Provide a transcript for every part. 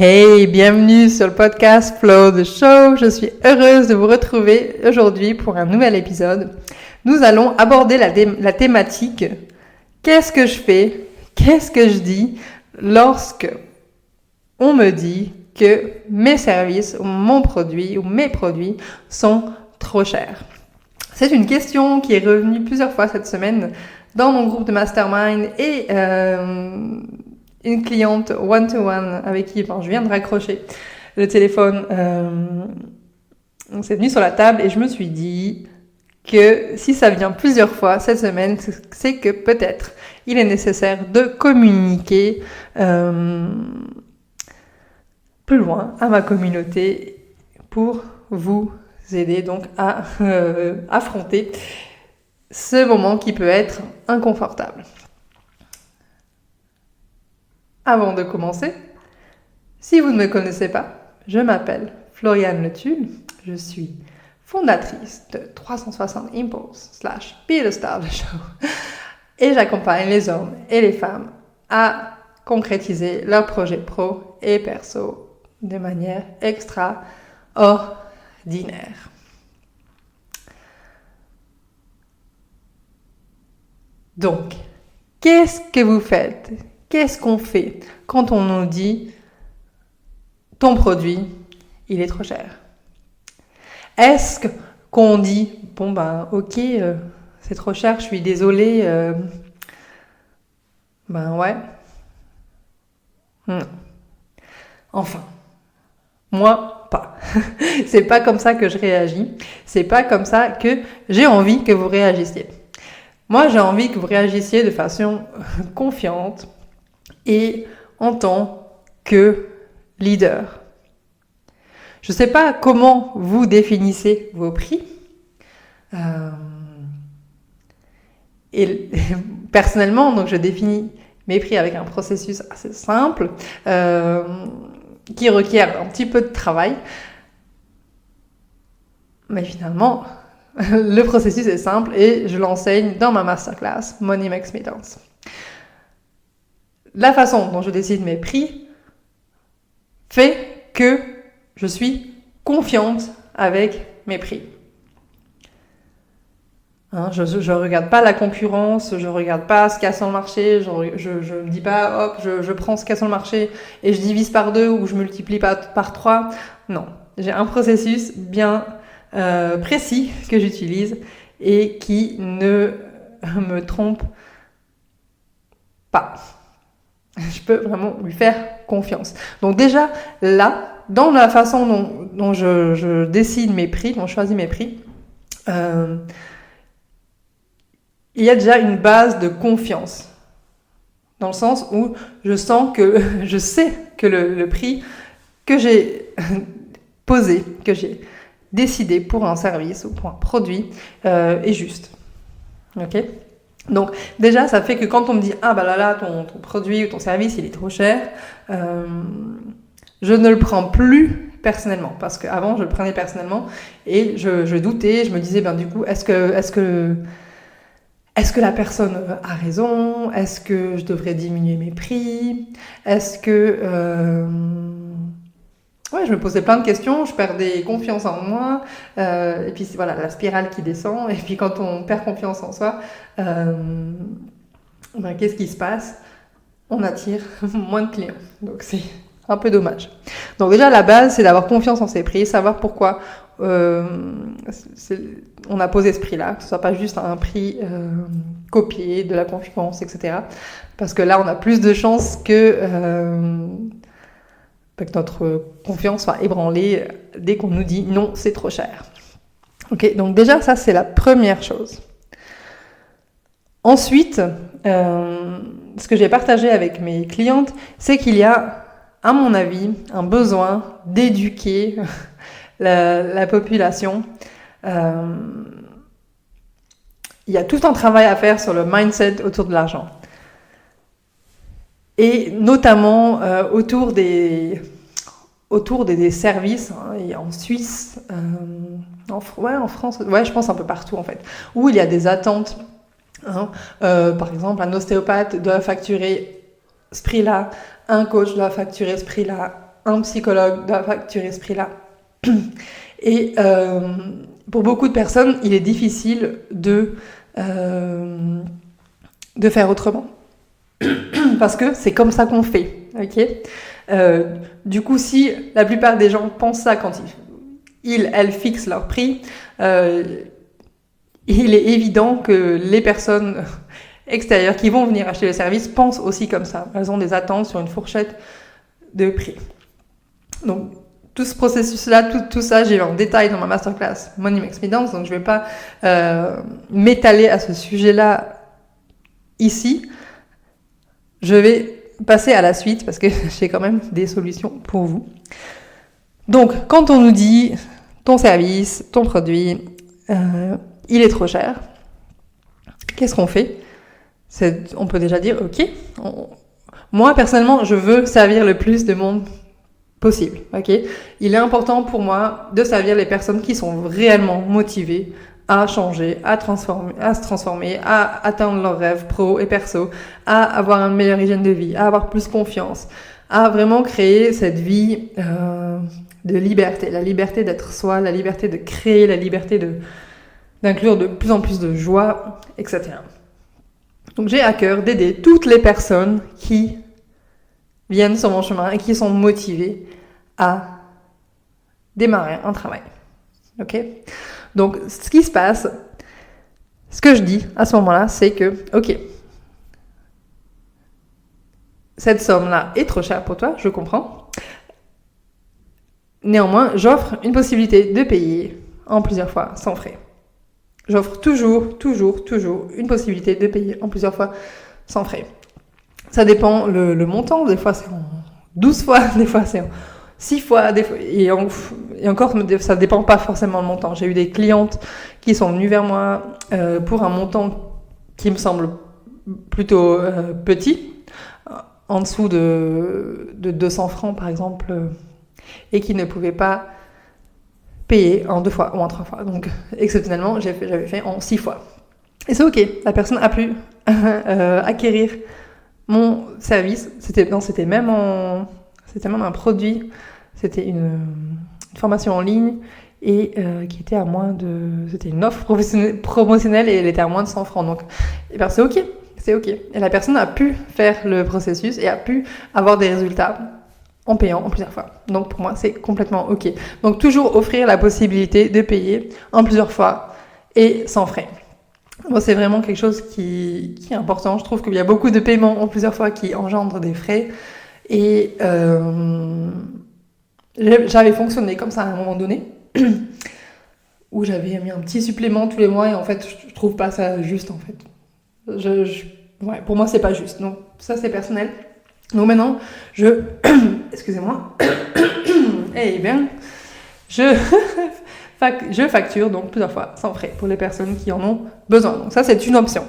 Hey, bienvenue sur le podcast Flow the Show. Je suis heureuse de vous retrouver aujourd'hui pour un nouvel épisode. Nous allons aborder la thématique qu'est-ce que je fais, qu'est-ce que je dis lorsque on me dit que mes services ou mon produit ou mes produits sont trop chers. C'est une question qui est revenue plusieurs fois cette semaine dans mon groupe de mastermind et une cliente one-to-one avec qui je viens de raccrocher le téléphone. C'est venu sur la table et je me suis dit que si ça vient plusieurs fois cette semaine, c'est que peut-être il est nécessaire de communiquer plus loin à ma communauté pour vous aider donc à affronter ce moment qui peut être inconfortable. Avant de commencer, si vous ne me connaissez pas, je m'appelle Floriane Le Tulle, je suis fondatrice de 360 Impulse / Be the Star the Show et j'accompagne les hommes et les femmes à concrétiser leurs projets pro et perso de manière extraordinaire. Donc, qu'est-ce que vous faites ? Qu'est-ce qu'on fait quand on nous dit « ton produit, il est trop cher » ? Est-ce qu'on dit « bon ok, c'est trop cher, je suis désolée, ouais. » Enfin, moi, pas. C'est pas comme ça que je réagis. C'est pas comme ça que j'ai envie que vous réagissiez. Moi, j'ai envie que vous réagissiez de façon confiante et en tant que leader. Je ne sais pas comment vous définissez vos prix. Et personnellement, donc je définis mes prix avec un processus assez simple qui requiert un petit peu de travail. Mais finalement, le processus est simple et je l'enseigne dans ma masterclass Money Makes Me Dance. La façon dont je décide mes prix fait que je suis confiante avec mes prix. Je ne regarde pas la concurrence, je ne regarde pas ce qu'il y a sur le marché, je ne dis pas hop, je prends ce qu'il y a sur le marché et je divise par 2 ou je multiplie par 3. Non, j'ai un processus bien précis que j'utilise et qui ne me trompe pas. Je peux vraiment lui faire confiance. Donc déjà, là, dans la façon dont je décide mes prix, dont je choisis mes prix, il y a déjà une base de confiance. Dans le sens où je sais que le prix que j'ai posé, que j'ai décidé pour un service ou pour un produit est juste. Ok ? Donc déjà, ça fait que quand on me dit « Ah ton produit ou ton service, il est trop cher », je ne le prends plus personnellement. Parce qu'avant, je le prenais personnellement et je doutais, je me disais du coup, est-ce que la personne a raison ? Est-ce que je devrais diminuer mes prix ? Est-ce que... je me posais plein de questions, je perdais confiance en moi, et puis voilà, la spirale qui descend, et puis quand on perd confiance en soi, qu'est-ce qui se passe ? On attire moins de clients, donc c'est un peu dommage. Donc déjà, la base, c'est d'avoir confiance en ses prix, savoir pourquoi on a posé ce prix-là, que ce soit pas juste un prix copié de la concurrence, etc. Parce que là, on a plus de chances que notre confiance soit ébranlée dès qu'on nous dit non, c'est trop cher. Ok, donc déjà, ça, c'est la première chose. Ensuite, ce que j'ai partagé avec mes clientes, c'est qu'il y a, à mon avis, un besoin d'éduquer la population. Il y a tout un travail à faire sur le mindset autour de l'argent. Et notamment autour des services, et en Suisse, en France, je pense un peu partout en fait, où il y a des attentes. Par exemple, un ostéopathe doit facturer ce prix-là, un coach doit facturer ce prix-là, un psychologue doit facturer ce prix-là. Et pour beaucoup de personnes, il est difficile de faire autrement. Parce que c'est comme ça qu'on fait, ok ? Du coup, si la plupart des gens pensent ça quand elles fixent leur prix, il est évident que les personnes extérieures qui vont venir acheter le service pensent aussi comme ça. Elles ont des attentes sur une fourchette de prix. Donc, tout ce processus-là, tout ça, j'ai vu en détail dans ma masterclass Money Makes Me Dance, donc je ne vais pas m'étaler à ce sujet-là ici. Je vais passer à la suite parce que j'ai quand même des solutions pour vous. Donc, quand on nous dit ton service, ton produit, il est trop cher, qu'est-ce qu'on fait ? On peut déjà dire, ok, moi personnellement, je veux servir le plus de monde possible, ok ? Il est important pour moi de servir les personnes qui sont réellement motivées à changer, à se transformer, à atteindre leurs rêves pro et perso, à avoir une meilleure hygiène de vie, à avoir plus confiance, à vraiment créer cette vie de liberté, la liberté d'être soi, la liberté de créer, la liberté d'inclure de plus en plus de joie, etc. Donc j'ai à cœur d'aider toutes les personnes qui viennent sur mon chemin et qui sont motivées à démarrer un travail. Ok ? Donc, ce qui se passe, ce que je dis à ce moment-là, c'est que, ok, cette somme-là est trop chère pour toi, je comprends. Néanmoins, j'offre une possibilité de payer en plusieurs fois sans frais. J'offre toujours une possibilité de payer en plusieurs fois sans frais. Ça dépend le montant, des fois c'est en 12 fois, des fois c'est en 6 fois, des fois, et encore, ça dépend pas forcément du montant. J'ai eu des clientes qui sont venues vers moi pour un montant qui me semble plutôt petit, en dessous de 200 francs par exemple, et qui ne pouvaient pas payer en 2 fois ou en 3 fois. Donc, exceptionnellement, j'avais fait en 6 fois. Et c'est ok, la personne a pu acquérir mon service. C'était même un produit, c'était une formation en ligne et qui était c'était une offre promotionnelle et elle était à moins de 100 francs. Donc, c'est ok. Et la personne a pu faire le processus et a pu avoir des résultats en payant en plusieurs fois. Donc pour moi, c'est complètement ok. Donc toujours offrir la possibilité de payer en plusieurs fois et sans frais. Bon, c'est vraiment quelque chose qui est important. Je trouve qu'il y a beaucoup de paiements en plusieurs fois qui engendrent des frais. Et j'avais fonctionné comme ça à un moment donné, où j'avais mis un petit supplément tous les mois et en fait, je trouve pas ça juste en fait. Ouais, pour moi, c'est pas juste. Donc ça, c'est personnel. Donc maintenant, excusez-moi, eh bien, je facture donc plusieurs fois sans frais pour les personnes qui en ont besoin. Donc ça, c'est une option.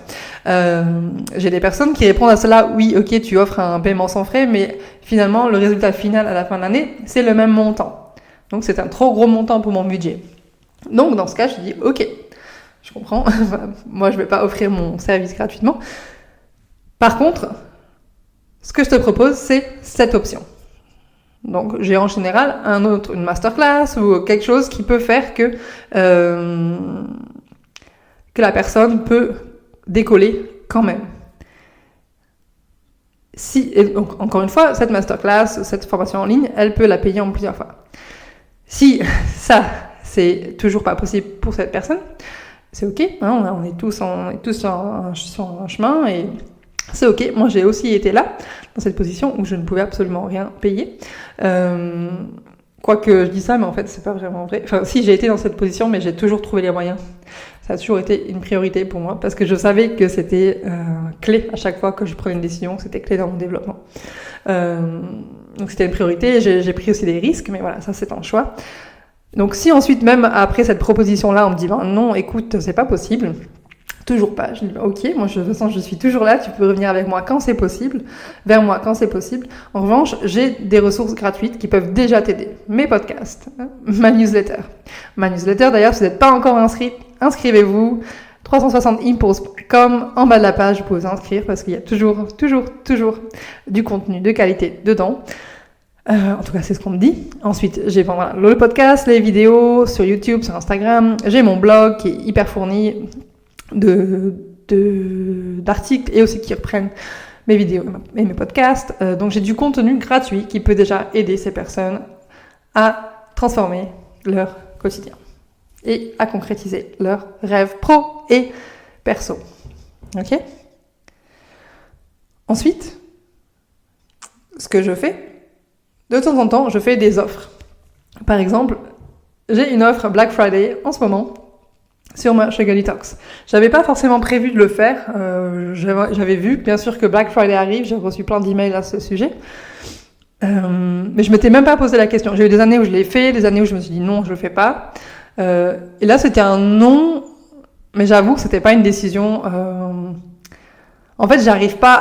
J'ai des personnes qui répondent à cela, oui, ok, tu offres un paiement sans frais, mais finalement, le résultat final à la fin de l'année, c'est le même montant. Donc c'est un trop gros montant pour mon budget. Donc dans ce cas, je dis, ok, je comprends, moi je vais pas offrir mon service gratuitement. Par contre, ce que je te propose, c'est cette option. Donc, j'ai en général une masterclass ou quelque chose qui peut faire que la personne peut décoller quand même. Donc, encore une fois, cette masterclass, cette formation en ligne, elle peut la payer en plusieurs fois. Si ça, c'est toujours pas possible pour cette personne, c'est ok, hein, on est tous sur un chemin et c'est ok. Moi, j'ai aussi été là, dans cette position où je ne pouvais absolument rien payer. Quoique je dis ça, mais en fait, c'est pas vraiment vrai. Enfin, si, j'ai été dans cette position, mais j'ai toujours trouvé les moyens. Ça a toujours été une priorité pour moi, parce que je savais que c'était clé à chaque fois que je prenais une décision, c'était clé dans mon développement. Donc, c'était une priorité. J'ai pris aussi des risques, mais voilà, ça, c'est un choix. Donc, si ensuite, même après cette proposition-là, on me dit, non, écoute, c'est pas possible. Toujours pas. Je dis, ok, moi, de toute façon, je suis toujours là. Tu peux revenir avec moi quand c'est possible, vers moi quand c'est possible. En revanche, j'ai des ressources gratuites qui peuvent déjà t'aider. Mes podcasts, ma newsletter. Ma newsletter, d'ailleurs, si vous n'êtes pas encore inscrit, inscrivez-vous. 360impulse.com, en bas de la page, vous pouvez vous inscrire parce qu'il y a toujours du contenu de qualité dedans. En tout cas, c'est ce qu'on me dit. Ensuite, j'ai le podcast, les vidéos sur YouTube, sur Instagram. J'ai mon blog qui est hyper fourni d'articles et aussi qui reprennent mes vidéos et mes podcasts. Donc, j'ai du contenu gratuit qui peut déjà aider ces personnes à transformer leur quotidien et à concrétiser leurs rêves pro et perso. Ok ? Ensuite, ce que je fais, de temps en temps, je fais des offres. Par exemple, j'ai une offre Black Friday en ce moment sur ma Sugar Talks. J'avais pas forcément prévu de le faire. J'avais vu, bien sûr, que Black Friday arrive. J'ai reçu plein d'emails à ce sujet. Mais je m'étais même pas posé la question. J'ai eu des années où je l'ai fait, des années où je me suis dit non, je le fais pas. Et là, c'était un non, mais j'avoue que c'était pas une décision. En fait, j'arrive pas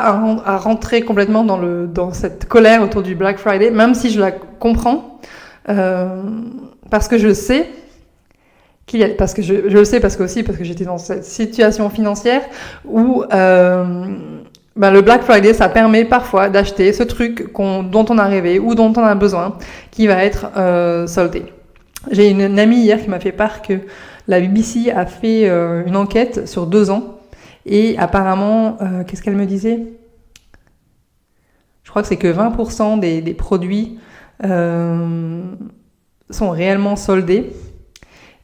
à rentrer complètement dans cette colère autour du Black Friday, même si je la comprends, parce que je sais parce que je le sais parce que j'étais dans cette situation financière où le Black Friday, ça permet parfois d'acheter ce truc dont on a rêvé ou dont on a besoin, qui va être soldé. J'ai une amie hier qui m'a fait part que la BBC a fait une enquête sur 2 ans. Et apparemment, qu'est-ce qu'elle me disait ? Je crois que c'est que 20% des produits sont réellement soldés.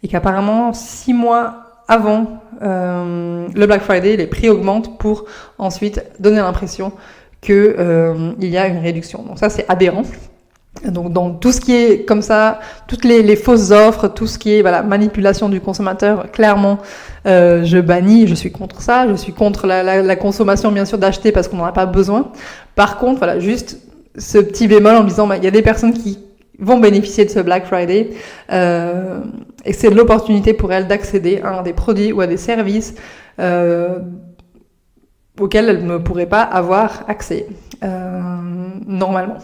Et qu'apparemment, 6 mois avant le Black Friday, les prix augmentent pour ensuite donner l'impression qu'il y a une réduction. Donc ça, c'est aberrant. Donc dans tout ce qui est comme ça, toutes les fausses offres, tout ce qui est manipulation du consommateur, clairement je bannis, je suis contre ça, je suis contre la consommation bien sûr d'acheter parce qu'on n'en a pas besoin. Par contre, juste ce petit bémol en me disant il y a des personnes qui vont bénéficier de ce Black Friday et c'est de l'opportunité pour elles d'accéder à des produits ou à des services auxquels elles ne pourraient pas avoir accès normalement.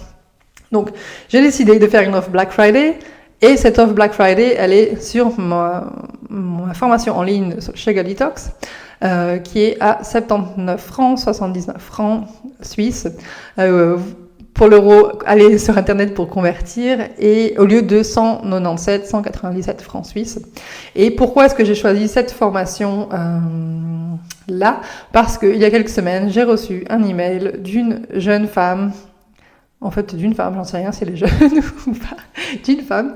Donc, j'ai décidé de faire une offre Black Friday et cette offre Black Friday, elle est sur ma formation en ligne sur Sugar Talks qui est à 79 francs, 79 francs suisses. Pour l'euro, allez sur Internet pour convertir et au lieu de 197 francs suisses. Et pourquoi est-ce que j'ai choisi cette formation là ? Parce qu'il y a quelques semaines, j'ai reçu un email d'une jeune femme. En fait, d'une femme, j'en sais rien si elle est jeune ou pas, d'une femme,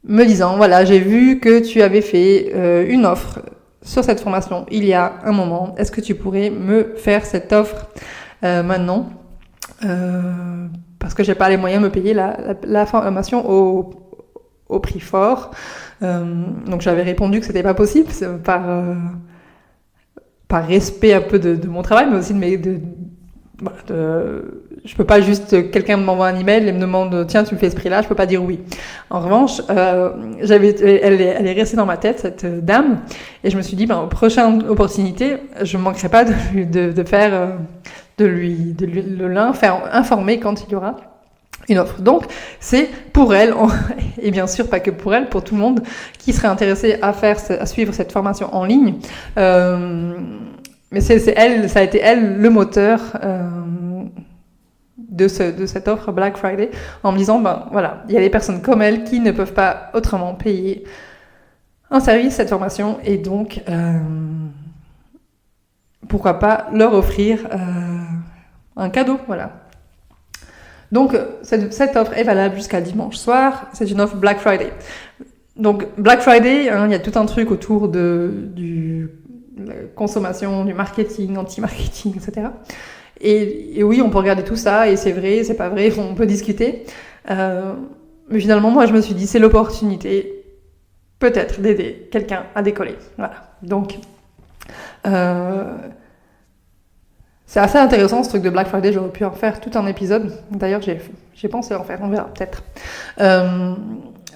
me disant, j'ai vu que tu avais fait une offre sur cette formation il y a un moment. Est-ce que tu pourrais me faire cette offre maintenant parce que j'ai pas les moyens de me payer la formation au prix fort. Donc j'avais répondu que c'était pas possible par respect un peu de mon travail, mais aussi je peux pas juste, quelqu'un m'envoie un email et me demande tiens tu me fais ce prix là, je peux pas dire oui. En revanche elle est restée dans ma tête cette dame et je me suis dit prochaine opportunité je manquerai pas de faire faire informer quand il y aura une offre. Donc c'est pour elle et bien sûr pas que pour elle, pour tout le monde qui serait intéressé à suivre cette formation en ligne. Mais c'est elle, ça a été elle le moteur de cette offre Black Friday en me disant il y a des personnes comme elle qui ne peuvent pas autrement payer un service, cette formation et donc pourquoi pas leur offrir un cadeau, voilà. Donc cette offre est valable jusqu'à dimanche soir, c'est une offre Black Friday. Donc Black Friday, il y a tout un truc autour de la consommation, du marketing, anti-marketing, etc. Et oui, on peut regarder tout ça, et c'est vrai, c'est pas vrai, on peut discuter. Mais finalement, moi, je me suis dit, c'est l'opportunité, peut-être, d'aider quelqu'un à décoller. Voilà. Donc, c'est assez intéressant, ce truc de Black Friday. J'aurais pu en faire tout un épisode. D'ailleurs, j'ai pensé en faire, on verra peut-être.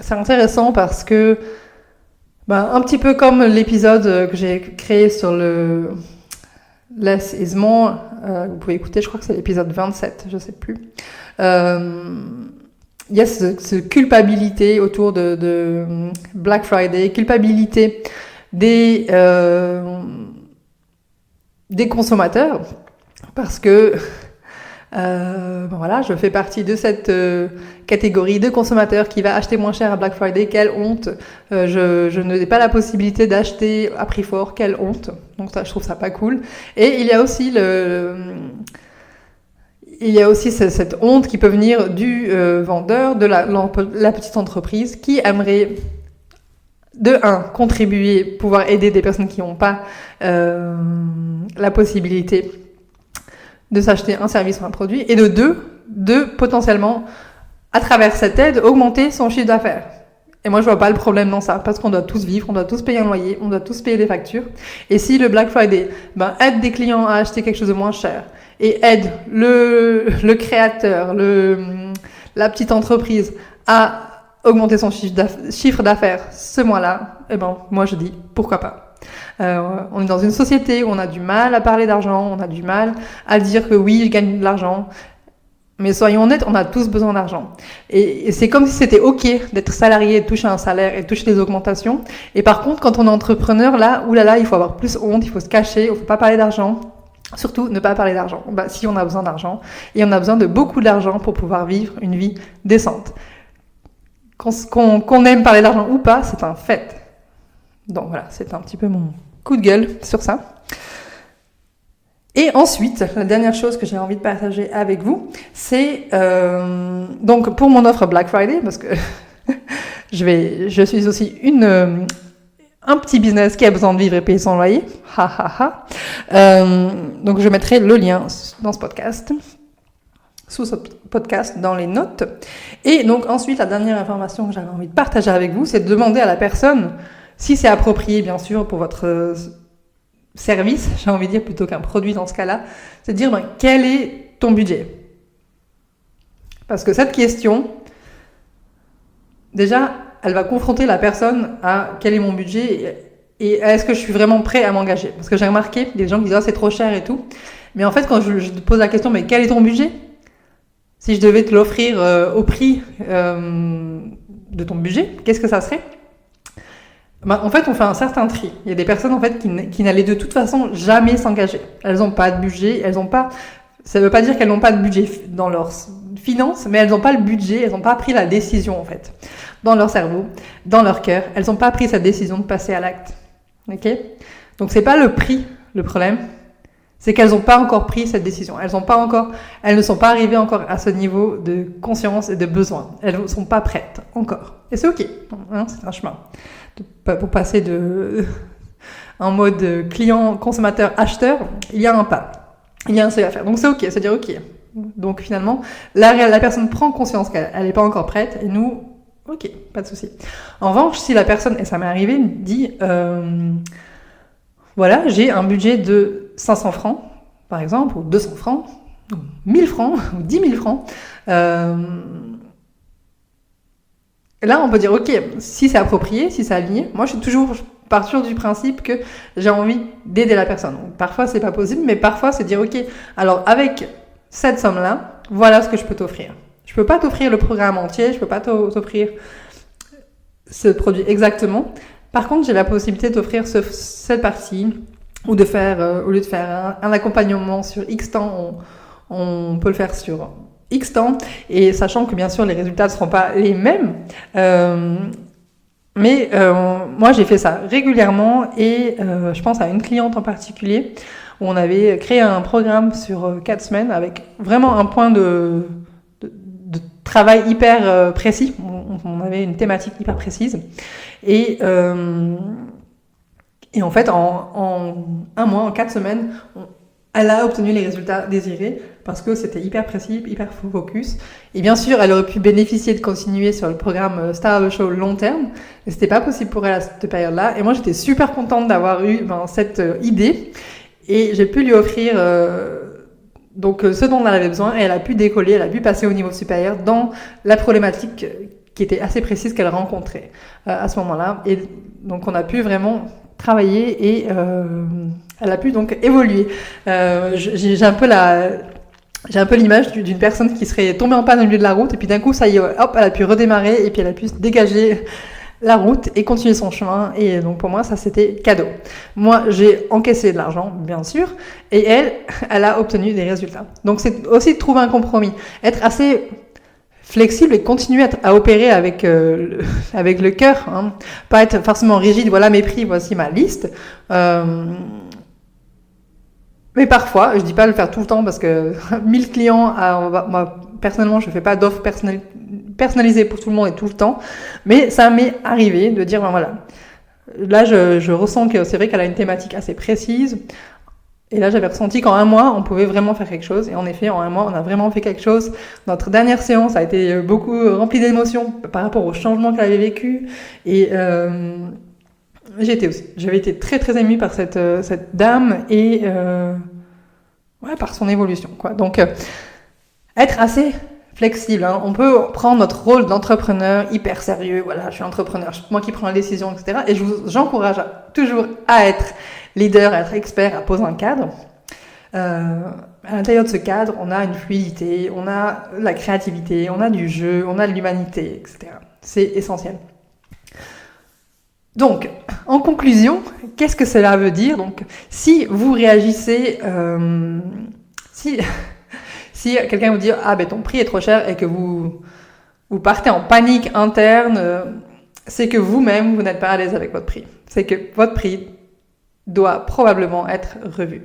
C'est intéressant parce que un petit peu comme l'épisode que j'ai créé sur le Less is More, vous pouvez écouter, je crois que c'est l'épisode 27, je sais plus. Il y a ce culpabilité autour de Black Friday, culpabilité des consommateurs, parce que Voilà, je fais partie de cette catégorie de consommateurs qui va acheter moins cher à Black Friday. Quelle honte! Je n'ai pas la possibilité d'acheter à prix fort. Quelle honte! Donc ça, je trouve ça pas cool. Et il y a aussi cette honte qui peut venir du vendeur, de la petite entreprise qui aimerait de contribuer, pouvoir aider des personnes qui n'ont pas la possibilité de s'acheter un service ou un produit, et de potentiellement, à travers cette aide, augmenter son chiffre d'affaires. Et moi, je vois pas le problème dans ça, parce qu'on doit tous vivre, on doit tous payer un loyer, on doit tous payer des factures. Et si le Black Friday aide des clients à acheter quelque chose de moins cher, et aide le créateur, la petite entreprise à augmenter son chiffre d'affaires ce mois-là, moi je dis pourquoi pas. On est dans une société où on a du mal à parler d'argent, on a du mal à dire que oui, je gagne de l'argent. Mais soyons honnêtes, on a tous besoin d'argent. Et c'est comme si c'était ok d'être salarié, de toucher un salaire et de toucher des augmentations. Et par contre, quand on est entrepreneur, là, il faut avoir plus honte, il faut se cacher, il ne faut pas parler d'argent. Surtout, ne pas parler d'argent. Si on a besoin d'argent, et on a besoin de beaucoup d'argent pour pouvoir vivre une vie décente. Qu'on aime parler d'argent ou pas, c'est un fait. Donc voilà, c'est un petit peu mon coup de gueule sur ça. Et ensuite, la dernière chose que j'ai envie de partager avec vous, c'est donc pour mon offre Black Friday, parce que je suis aussi un petit business qui a besoin de vivre et payer son loyer. Donc je mettrai le lien dans ce podcast, sous ce podcast, dans les notes. Et donc ensuite, la dernière information que j'avais envie de partager avec vous, c'est de demander à la personne si c'est approprié, bien sûr, pour votre service, j'ai envie de dire, plutôt qu'un produit dans ce cas-là, c'est de dire quel est ton budget? Parce que cette question, déjà, elle va confronter la personne à quel est mon budget et est-ce que je suis vraiment prêt à m'engager? Parce que j'ai remarqué des gens qui disent c'est trop cher et tout. Mais en fait, quand je te pose la question, mais quel est ton budget? Si je devais te l'offrir au prix de ton budget, qu'est-ce que ça serait? En fait, on fait un certain tri. Il y a des personnes en fait qui n'allaient de toute façon jamais s'engager. Elles n'ont pas de budget, ça ne veut pas dire qu'elles n'ont pas de budget dans leurs finances, mais elles n'ont pas le budget, elles n'ont pas pris la décision en fait. Dans leur cerveau, dans leur cœur, elles n'ont pas pris cette décision de passer à l'acte. Ok? Donc c'est pas le prix le problème, c'est qu'elles n'ont pas encore pris cette décision. Elles ne sont pas arrivées encore à ce niveau de conscience et de besoin. Elles ne sont pas prêtes encore. Et c'est ok, c'est un chemin. Pour passer en mode client, consommateur, acheteur, il y a un pas. Il y a un seuil à faire. Donc c'est ok, c'est-à-dire ok. Donc finalement, la personne prend conscience qu'elle n'est pas encore prête et nous, ok, pas de souci. En revanche, si la personne, et ça m'est arrivé, dit voilà, j'ai un budget de 500 francs, par exemple, ou 200 francs, ou 1000 francs, ou 10 000 francs, là, on peut dire, ok, si c'est approprié, si c'est aligné, moi je pars toujours du principe que j'ai envie d'aider la personne. Donc, parfois c'est pas possible, mais parfois c'est dire, ok, alors avec cette somme-là, voilà ce que je peux t'offrir. Je peux pas t'offrir le programme entier, je peux pas t'offrir ce produit exactement. Par contre, j'ai la possibilité d'offrir cette partie, ou de faire, au lieu de faire un accompagnement sur X temps, on peut le faire sur X temps, et sachant que bien sûr les résultats ne seront pas les mêmes, mais moi j'ai fait ça régulièrement et je pense à une cliente en particulier où on avait créé un programme sur 4 semaines avec vraiment un point de travail hyper précis. On avait une thématique hyper précise et en fait en un mois, en 4 semaines, elle a obtenu les résultats désirés parce que c'était hyper précis, hyper focus. Et bien sûr, elle aurait pu bénéficier de continuer sur le programme Star of the Show long terme, mais c'était pas possible pour elle à cette période-là. Et moi, j'étais super contente d'avoir eu cette idée et j'ai pu lui offrir donc ce dont elle avait besoin et elle a pu décoller, elle a pu passer au niveau supérieur dans la problématique qui était assez précise qu'elle rencontrait à ce moment-là. Et donc, on a pu vraiment travailler et elle a pu donc évoluer. J'ai un peu l'image d'une personne qui serait tombée en panne au milieu de la route et puis d'un coup ça y est, hop, elle a pu redémarrer et puis elle a pu se dégager la route et continuer son chemin. Et donc pour moi, ça c'était cadeau. Moi, j'ai encaissé de l'argent, bien sûr, et elle a obtenu des résultats. Donc c'est aussi de trouver un compromis, être assez flexible et continuer à opérer avec le cœur, hein. Pas être forcément rigide. Voilà mes prix, voici ma liste. Mais parfois, je dis pas le faire tout le temps parce que 1000 clients, moi personnellement, je fais pas d'offres personnalisées pour tout le monde et tout le temps. Mais ça m'est arrivé de dire, ben voilà, là je ressens que c'est vrai qu'elle a une thématique assez précise. Et là, j'avais ressenti qu'en un mois, on pouvait vraiment faire quelque chose. Et en effet, en un mois, on a vraiment fait quelque chose. Notre dernière séance a été beaucoup remplie d'émotions par rapport au changement qu'elle avait vécu. Et j'avais été très très émue par cette dame et par son évolution, quoi. Donc, être assez flexible, hein. On peut prendre notre rôle d'entrepreneur hyper sérieux. Voilà, je suis entrepreneur, c'est moi qui prends la décision, etc. Et j'encourage toujours à être leader, à être expert, à poser un cadre. À l'intérieur de ce cadre, on a une fluidité, on a la créativité, on a du jeu, on a de l'humanité, etc. C'est essentiel. Donc, en conclusion, qu'est-ce que cela veut dire? Donc, si vous réagissez, si quelqu'un vous dit « Ah, ben ton prix est trop cher » et que vous partez en panique interne, c'est que vous-même, vous n'êtes pas à l'aise avec votre prix. C'est que votre prix doit probablement être revu.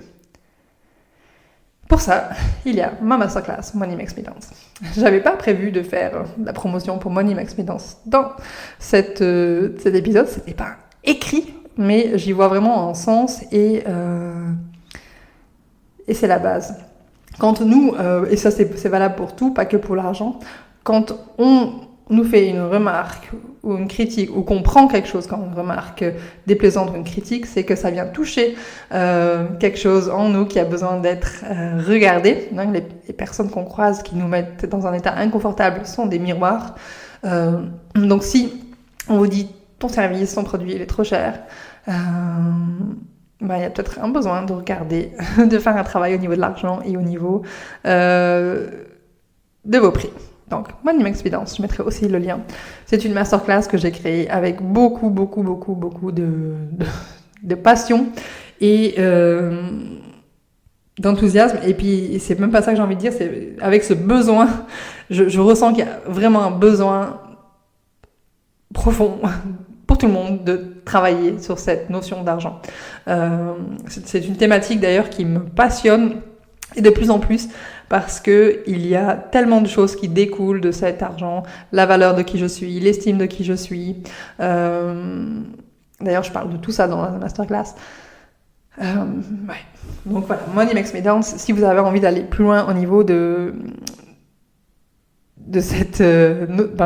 Pour ça, il y a ma masterclass Money Makes Me Dance. J'avais pas prévu de faire la promotion pour Money Makes Me Dance dans cet épisode. C'était pas écrit, mais j'y vois vraiment un sens et c'est la base. Quand nous, et ça c'est valable pour tout, pas que pour l'argent, quand on nous fait une remarque ou une critique, ou qu'on prend quelque chose comme une remarque déplaisante ou une critique, c'est que ça vient toucher quelque chose en nous qui a besoin d'être regardé. Les personnes qu'on croise qui nous mettent dans un état inconfortable sont des miroirs. Donc si on vous dit ton service, ton produit, il est trop cher, il y a peut-être un besoin de regarder, de faire un travail au niveau de l'argent et au niveau de vos prix. Donc, Money Makes Me Dance, je mettrai aussi le lien. C'est une masterclass que j'ai créée avec beaucoup de passion et d'enthousiasme. Et puis, c'est même pas ça que j'ai envie de dire, c'est avec ce besoin, je ressens qu'il y a vraiment un besoin profond pour tout le monde de travailler sur cette notion d'argent. C'est une thématique d'ailleurs qui me passionne et de plus en plus parce que il y a tellement de choses qui découlent de cet argent, la valeur de qui je suis, l'estime de qui je suis. D'ailleurs, je parle de tout ça dans la masterclass. Donc voilà, Money Makes Me Dance. Si vous avez envie d'aller plus loin au niveau de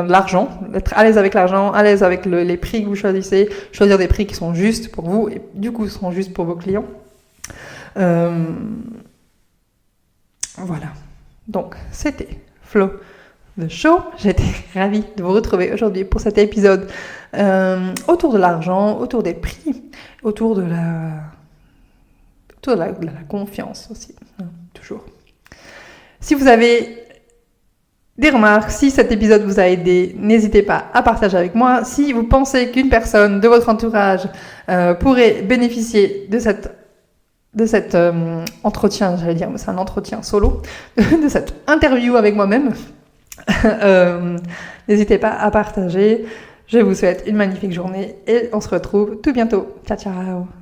l'argent, d'être à l'aise avec l'argent, à l'aise avec les prix que vous choisissez, choisir des prix qui sont justes pour vous et du coup seront justes pour vos clients. Voilà. Donc, c'était Flo The Show. J'étais ravie de vous retrouver aujourd'hui pour cet épisode autour de l'argent, autour des prix, autour de la confiance aussi, hein, toujours. Si vous avez des remarques, si cet épisode vous a aidé, n'hésitez pas à partager avec moi. Si vous pensez qu'une personne de votre entourage pourrait bénéficier de cet entretien, j'allais dire, mais c'est un entretien solo, de cette interview avec moi-même, n'hésitez pas à partager. Je vous souhaite une magnifique journée et on se retrouve tout bientôt. Ciao, ciao!